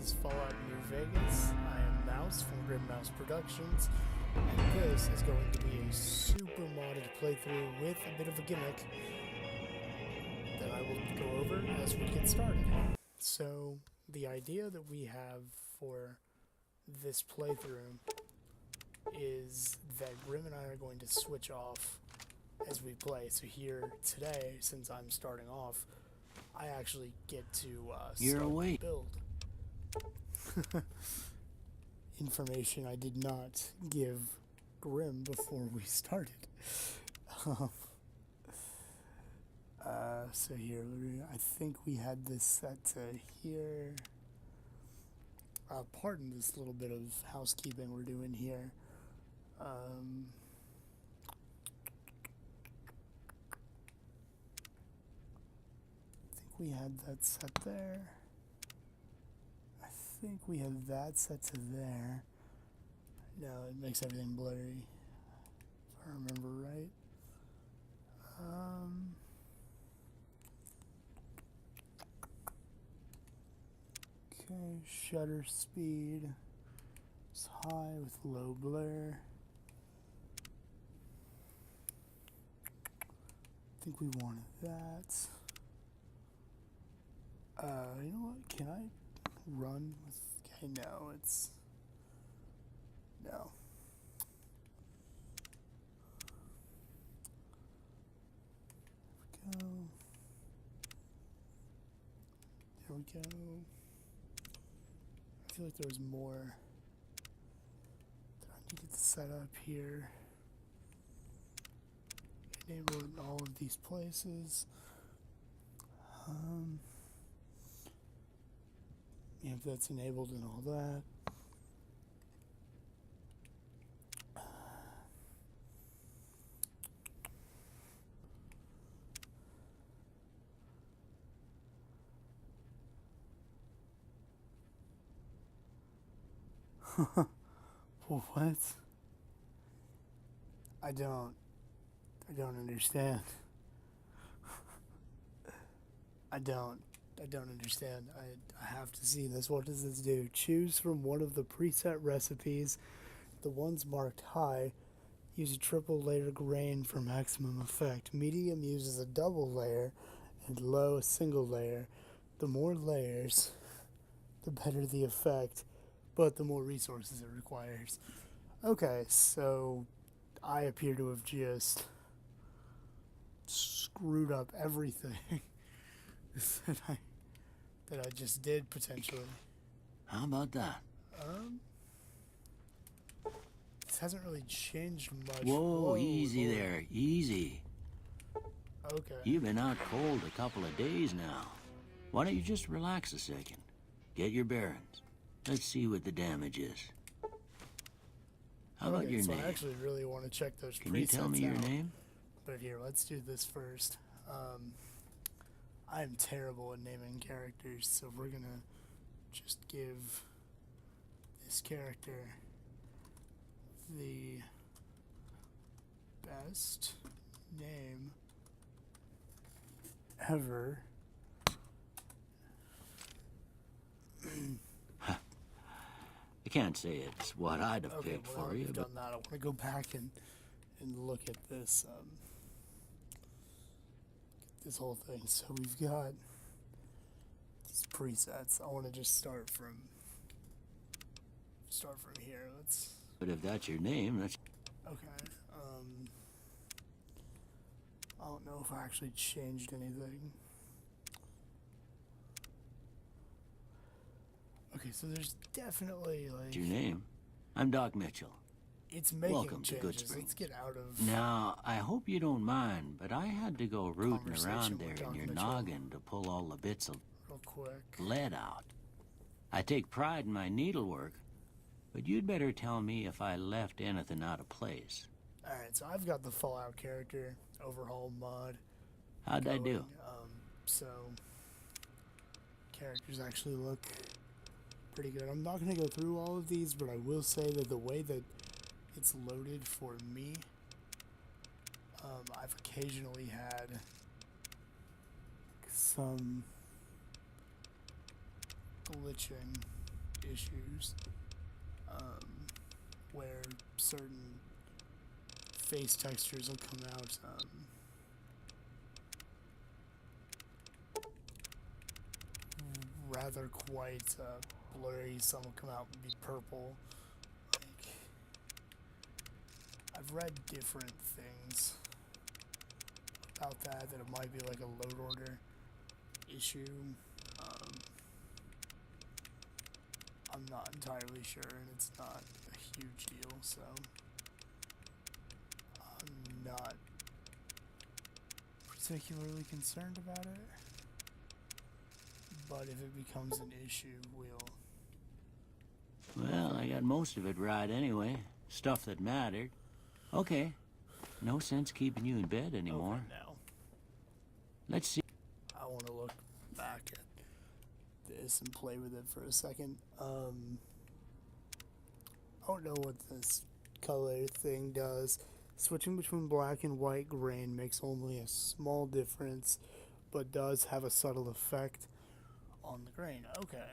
is Fallout New Vegas. I am Mouse from Grim Mouse Productions, and this is going to be a super modded playthrough with a bit of a gimmick that I will go over as we get started. So, the idea that we have for this playthrough is that Grim and I are going to switch off as we play. So here today, since I'm starting off, I actually get to You're start awake. the build. Information I did not give Grim before we started. So here, I think we had this set to here. Pardon this little bit of housekeeping we're doing here. I think we had that set there. I think we had that set to there. No, it makes everything blurry, if I remember right. Okay, shutter speed is high with low blur. I think we wanted that. You know what? Can I run with? Okay, no, it's no. There we go. There we go. I feel like there was more that I needed to set up here. Enable it in all of these places. If that's enabled and all that. What? I don't understand. I don't understand. I have to see this. What does this do? Choose from one of the preset recipes. The ones marked high use a triple layer grain for maximum effect. Medium uses a double layer, and low a single layer. The more layers, the better the effect, but the more resources it requires. Okay, so I appear to have just screwed up everything that I just did potentially. How about that? This hasn't really changed much. Whoa, easy Lord. there, easy. Okay. You've been out cold a couple of days now. Why don't you just relax a second? Get your bearings. Let's see what the damage is. How about your so name? I actually really want to check those Can you tell me your out. name? But here, let's do this first. I'm terrible at naming characters, so we're gonna just give this character the best name ever. I can't say it's what I'd have picked well, for you, we've but done that. I want to go back and look at this whole thing. So we've got these presets. I want to just start from here. But if that's your name, that's... Okay. I don't know if I actually changed anything. Okay, so there's definitely like... your name. I'm Doc Mitchell. It's making Welcome to changes. Goodsprings. Let's get out of... Now, I hope you don't mind, but I had to go rooting Conversation around with there in Doc your Mitchell. noggin to pull all the bits of real quick. lead out. I take pride in my needlework, but you'd better tell me if I left anything out of place. Alright, so I've got the Fallout character overhaul mod. How'd I do? So characters actually look pretty good. I'm not going to go through all of these, but I will say that the way that it's loaded for me, I've occasionally had some glitching issues where certain face textures will come out rather quite blurry. Some will come out and be purple. Like, I've read different things about that it might be like a load order issue. I'm not entirely sure, and it's not a huge deal, so I'm not particularly concerned about it. But if it becomes an issue, Well, I got most of it right anyway. Stuff that mattered. Okay. No sense keeping you in bed anymore. Okay, now Let's see. I want to look back at this and play with it for a second. I don't know what this color thing does. Switching between black and white grain makes only a small difference, but does have a subtle effect on the grain. Okay.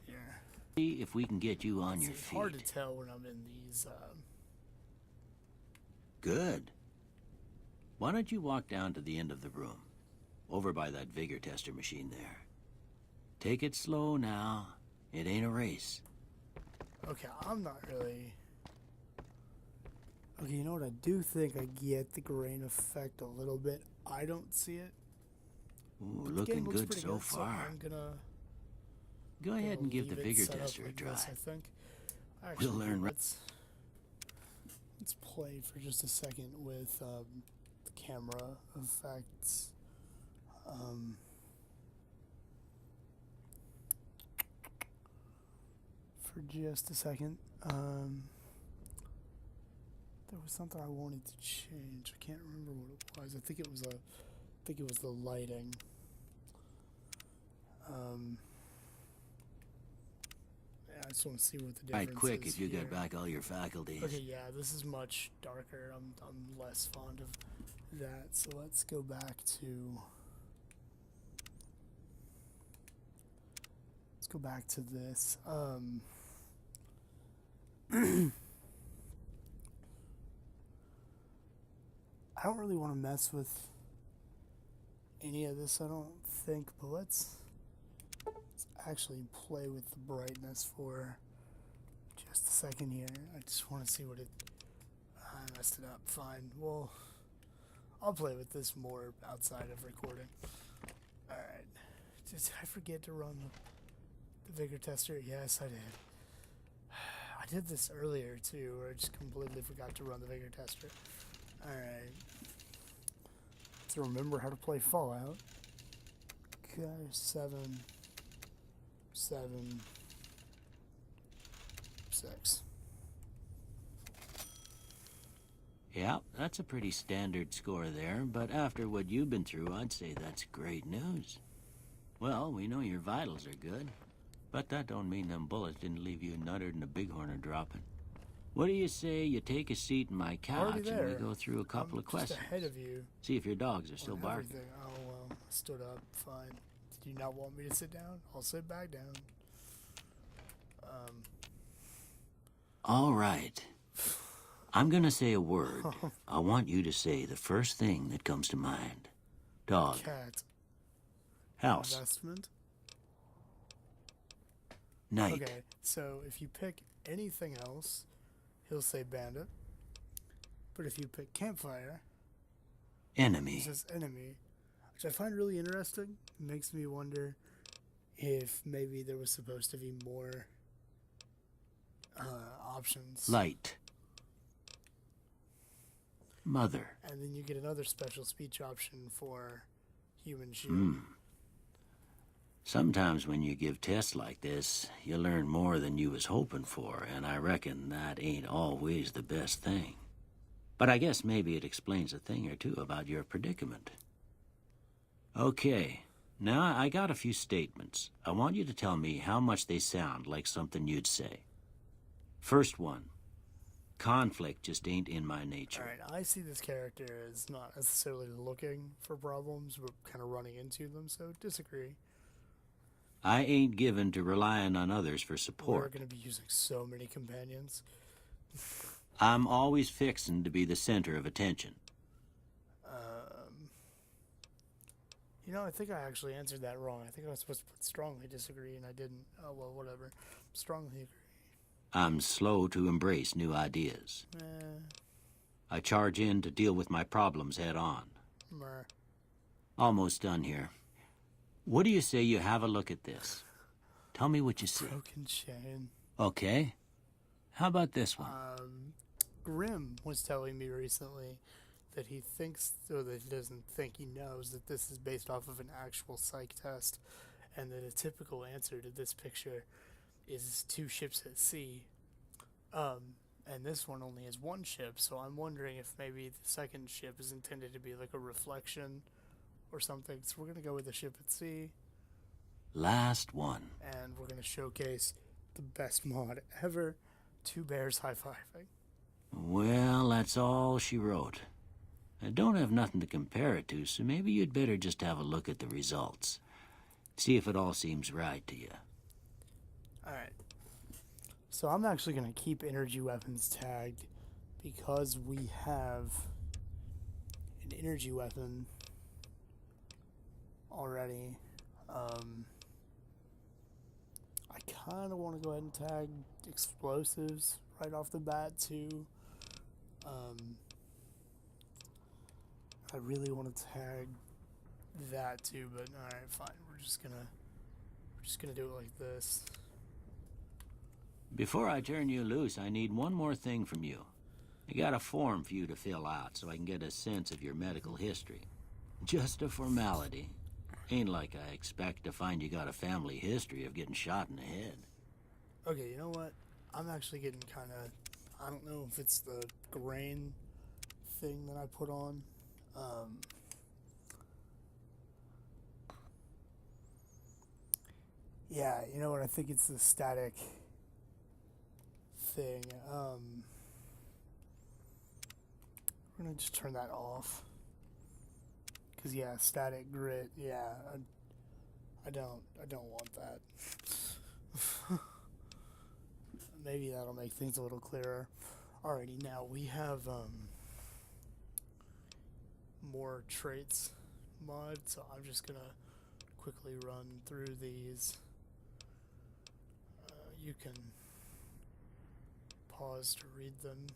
Here. See if we can get you on your It's feet. hard to tell when I'm in these. Good. Why don't you walk down to the end of the room, over by that vigor tester machine there. Take it slow now. It ain't a race. Okay, I'm not really. Okay, you know what? I do think I get the grain effect a little bit. I don't see it. Ooh, The looking game looks good pretty so good, far. I'm gonna Go ahead and give the leave it vigor set up tester a like try. this, I think. Actually, We'll learn. Let's play for just a second with the camera effects. For just a second. There was something I wanted to change. I can't remember what it was. I think it was the lighting. Yeah, I just want to see what the difference Right quick is if you here. get back all your faculties. Okay, yeah, this is much darker. I'm less fond of that. So let's go back to this. I don't really want to mess with any of this, I don't think, but let's actually play with the brightness for just a second here. I just want to see what it... I messed it up. Fine. Well, I'll play with this more outside of recording. Alright. Did I forget to run the vigor tester? Yes, I did. I did this earlier, too, where I just completely forgot to run the vigor tester. Alright. To remember how to play Fallout. Okay, 7, 6. Yeah, that's a pretty standard score there, but after what you've been through, I'd say that's great news. Well, we know your vitals are good, but that don't mean them bullets didn't leave you nuttered and a bighorn are dropping. What do you say you take a seat in my couch and we go through a couple of questions? Just ahead of you. See if your dogs are still barking. Everything. Oh, well, I stood up. Fine. Did you not want me to sit down? I'll sit back down. All right. I'm gonna say a word. I want you to say the first thing that comes to mind. Dog. Cat. House. Investment. Night. Okay, so if you pick anything else, he'll say bandit. But if you pick campfire, Enemy. he says enemy, which I find really interesting. It makes me wonder if maybe there was supposed to be more options. Light. Mother. And then you get another special speech option for human shield. Sometimes when you give tests like this, you learn more than you was hoping for, and I reckon that ain't always the best thing. But I guess maybe it explains a thing or two about your predicament. Okay, now I got a few statements. I want you to tell me how much they sound like something you'd say. First one. Conflict just ain't in my nature. Alright, I see this character as not necessarily looking for problems, but kind of running into them, so disagree. I ain't given to relying on others for We're support. gonna be using so many companions. I'm always fixin' to be the center of attention. You know, I think I actually answered that wrong. I think I was supposed to put strongly disagree, and I didn't. Oh, well, whatever. Strongly agree. I'm slow to embrace new ideas. Eh, I charge in to deal with my problems head on. mer. Almost done here. What do you say you have a look at this? Tell me what you see. Broken chain. Okay. How about this one? Grim was telling me recently that he thinks, or that he doesn't think, he knows that this is based off of an actual psych test, and that a typical answer to this picture is 2 ships at sea. And this one only has 1 ship, so I'm wondering if maybe the second ship is intended to be like a reflection or something. So we're gonna go with the ship at sea, Last one. and we're gonna showcase the best mod ever: 2 bears high-fiving. Well, that's all she wrote. I don't have nothing to compare it to, so maybe you'd better just have a look at the results. See if it all seems right to you. Alright. So I'm actually going to keep energy weapons tagged because we have an energy weapon already. I kind of want to go ahead and tag explosives right off the bat too. I really want to tag that too, but alright, fine. We're just gonna do it like this. Before I turn you loose, I need one more thing from you. I got a form for you to fill out so I can get a sense of your medical history. Just a formality. Ain't like I expect to find you got a family history of getting shot in the head. Okay, you know what? I'm actually getting kind of... I don't know if it's the grain thing that I put on. Yeah, you know what? I think it's the static thing. We're gonna just turn that off. Cause yeah, static grit. Yeah, I don't want that. Maybe that'll make things a little clearer. Alrighty, now we have more traits mod, so I'm just gonna quickly run through these. You can pause to read them.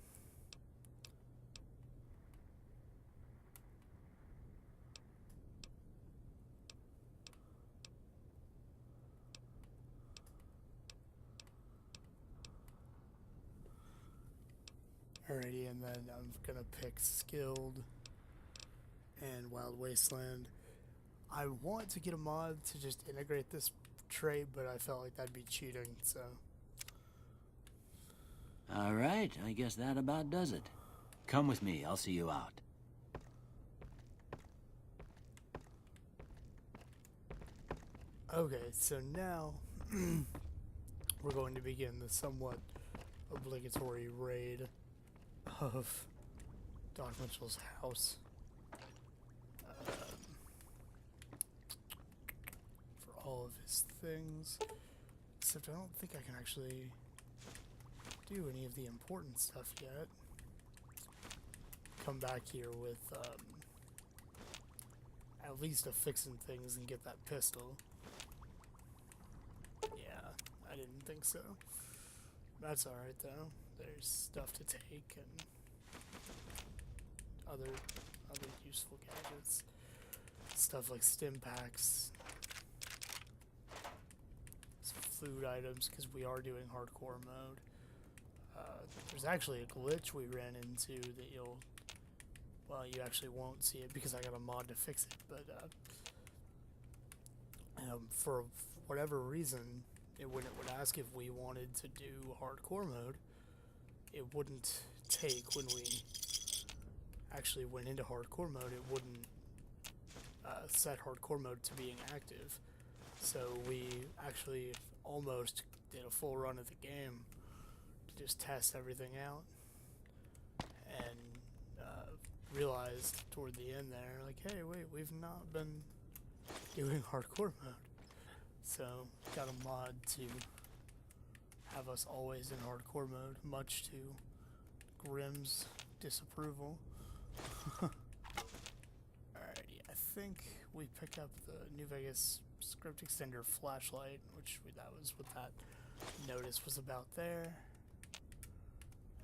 Alrighty, and then I'm gonna pick Skilled and Wild Wasteland. I want to get a mod to just integrate this trait, but I felt like that'd be cheating, so. All right, I guess that about does it. Come with me, I'll see you out. Okay, so now we're going to begin the somewhat obligatory raid of Doc Mitchell's house. For all of his things. Except I don't think I can actually do any of the important stuff yet. Come back here with at least a fixing things and get that pistol. Yeah, I didn't think so. That's alright though. There's stuff to take and other useful gadgets. Stuff like stim packs. Some food items, because we are doing hardcore mode. There's actually a glitch we ran into that you actually won't see it because I got a mod to fix it, but for whatever reason, when it would ask if we wanted to do hardcore mode, it wouldn't take when we actually went into hardcore mode. It wouldn't set hardcore mode to being active. So we actually almost did a full run of the game to just test everything out, and realized toward the end there, like, hey, wait, we've not been doing hardcore mode. So, got a mod to have us always in hardcore mode, much to Grimm's disapproval. Alrighty, I think we pick up the New Vegas script extender flashlight, that was what that notice was about there. I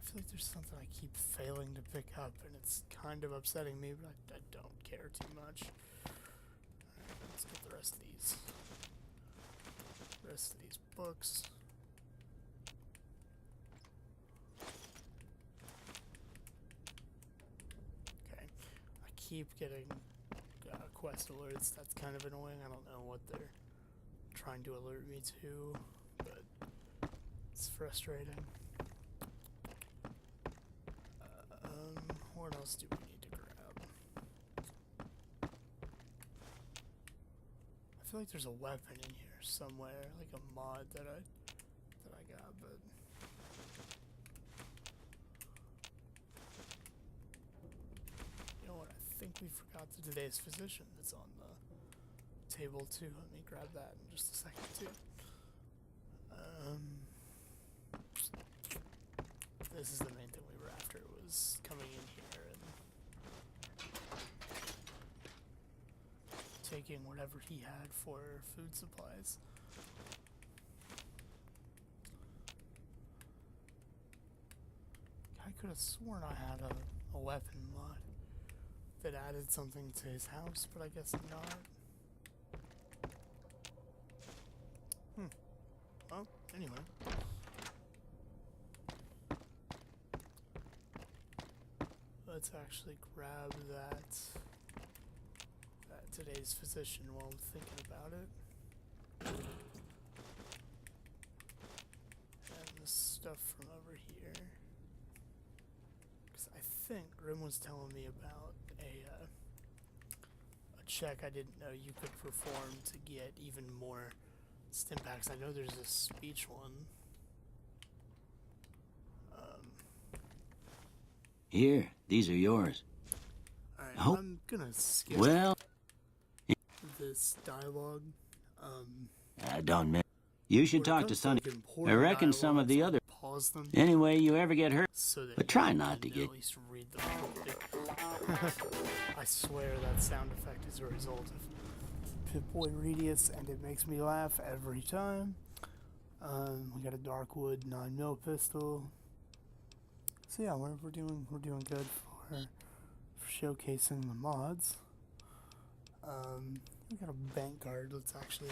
feel like there's something I keep failing to pick up, and it's kind of upsetting me, but I don't care too much. Alright, let's get the rest of these. Books. Okay, I keep getting quest alerts. That's kind of annoying. I don't know what they're trying to alert me to, but it's frustrating. What else do we need to grab? I feel like there's a weapon in here somewhere, like a mod that I got, but you know what? I think we forgot today's physician that's on the table too. Let me grab that in just a second too. This is the main thing we were after, was coming in here and taking whatever he had for food supplies. I could have sworn I had a weapon mod that added something to his house, but I guess not. Well, anyway. Let's actually grab that today's physician while I'm thinking about it. And the stuff from over here. Because I think Grim was telling me about a check I didn't know you could perform to get even more stim packs. I know there's a speech one. Here, these are yours. Alright, Oh. I'm gonna skip this dialogue. Don't miss. You should talk to Sonny. I reckon some of the other. Pause them Anyway, you ever get hurt? so that But try not to get. at least read them quickly. I swear that sound effect is a result of Pip-Boy Radius, and it makes me laugh every time. We got a Darkwood 9mm pistol. So yeah, we're doing good for showcasing the mods. We got a bank card. Let's actually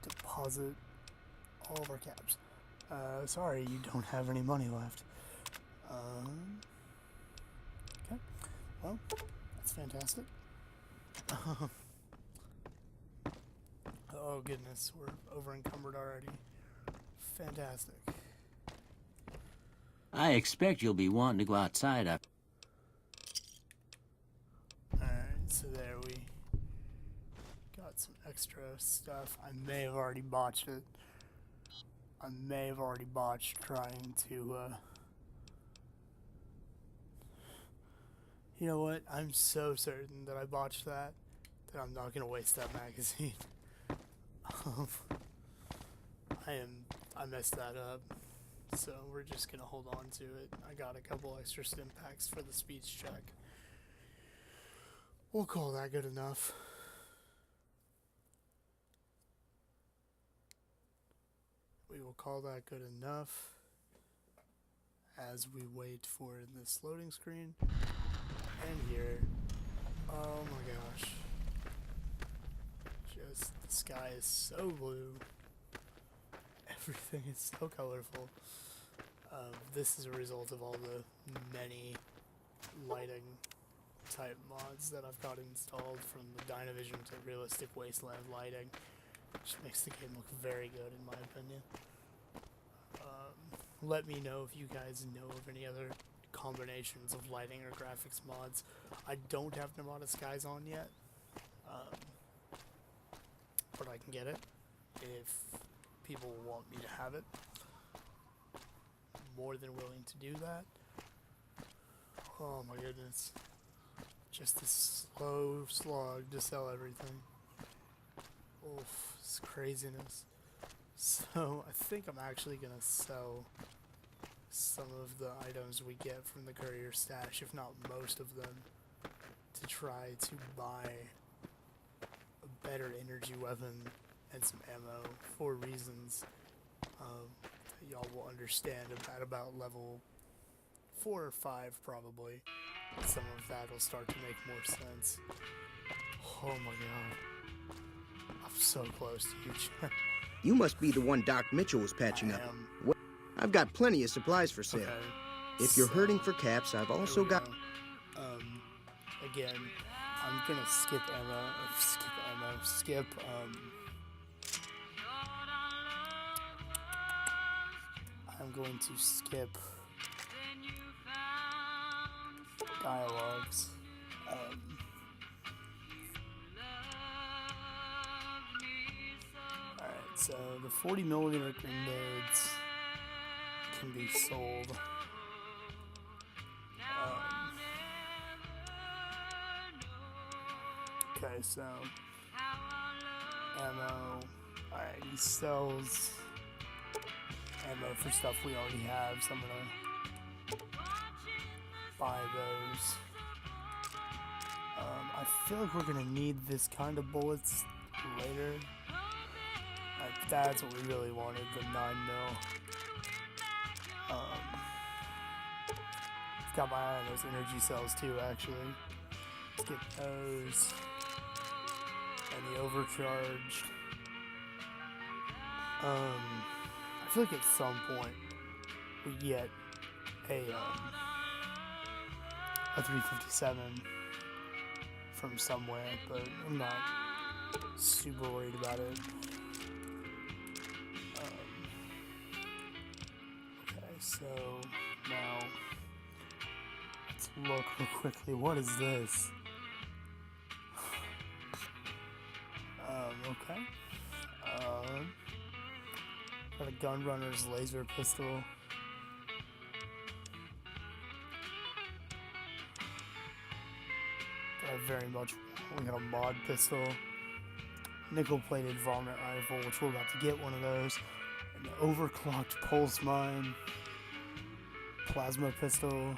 deposit all of our cabs. Sorry, you don't have any money left. Okay. Well, that's fantastic. Oh goodness, we're over encumbered already. Fantastic. I expect you'll be wanting to go outside up. Alright, so there we got some extra stuff. I may have already botched it. I may have already botched trying to, You know what? I'm so certain that I botched that I'm not gonna waste that magazine. I messed that up, so we're just gonna hold on to it. I got a couple extra stim packs for the speech check. We'll call that good enough. We will call that good enough as we wait for this loading screen. And here, oh my gosh. Just, the sky is so blue. Everything is so colorful. This is a result of all the many lighting type mods that I've got installed, from the Dynavision to Realistic Wasteland lighting, which makes the game look very good in my opinion. Let me know if you guys know of any other combinations of lighting or graphics mods. I don't have Nevada Skies on yet, but I can get it if people want me to have it. I'm more than willing to do that. Oh my goodness. just a slow slog to sell everything. Oof, it's craziness. So I think I'm actually gonna sell some of the items we get from the courier stash, if not most of them, to try to buy a better energy weapon and some ammo for reasons that y'all will understand at about level 4 or 5 probably. Some of that will start to make more sense. Oh my god. I'm so close to you, Chen. You must be the one Doc Mitchell was patching up. Well, I've got plenty of supplies for sale. Okay. If you're hurting for caps, I've also got... Again, I'm gonna skip I'm going to skip dialogues. Alright, so the 40mm grenades can be sold. Okay, so ammo. Alright, he sells ammo for stuff we already have, so I'm gonna buy those. I feel like we're gonna need this kind of bullets later. Like, that's what we really wanted, the 9mm. Got my eye on those energy cells too, actually. Let's get those. And the overcharged. I feel like at some point we get a 357 from somewhere, but I'm not super worried about it. Okay, so now let's look real quickly. What is this? Okay. Got a Gunrunner's laser pistol. That I very much want. We got a mod pistol. Nickel-plated varmint rifle, which we're about to get one of those. An overclocked pulse mine. Plasma pistol.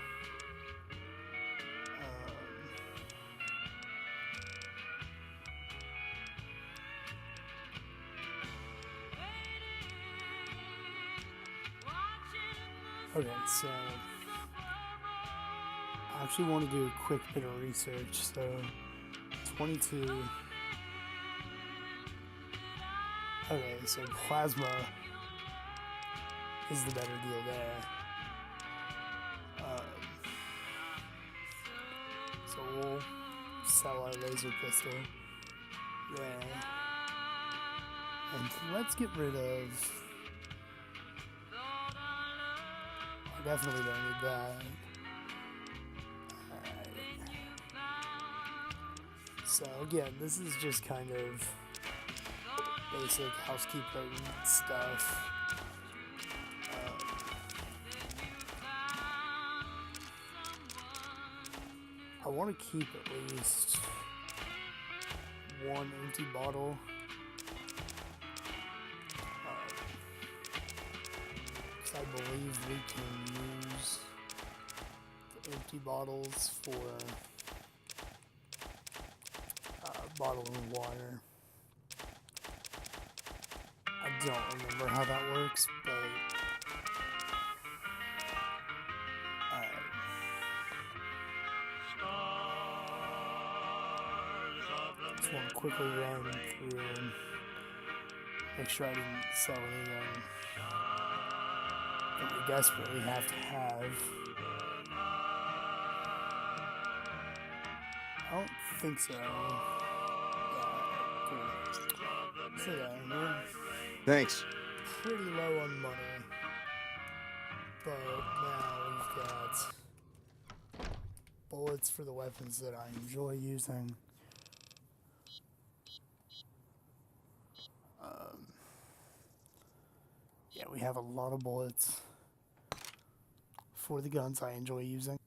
Okay, so I actually want to do a quick bit of research. So 22. Okay, so plasma is the better deal there. So we'll sell our laser pistol there. And let's get rid of... I definitely don't need that. Alright. So again, this is just kind of basic housekeeping stuff. I want to keep at least one empty bottle. I believe we can use the empty bottles for bottling water. I don't remember how that works, but just want to quickly run through and make sure I didn't sell anything that we desperately have to have. I don't think so. Yeah, cool. So yeah, we're Thanks. pretty low on money. But now we've got bullets for the weapons that I enjoy using. Yeah, we have a lot of bullets for the guns I enjoy using.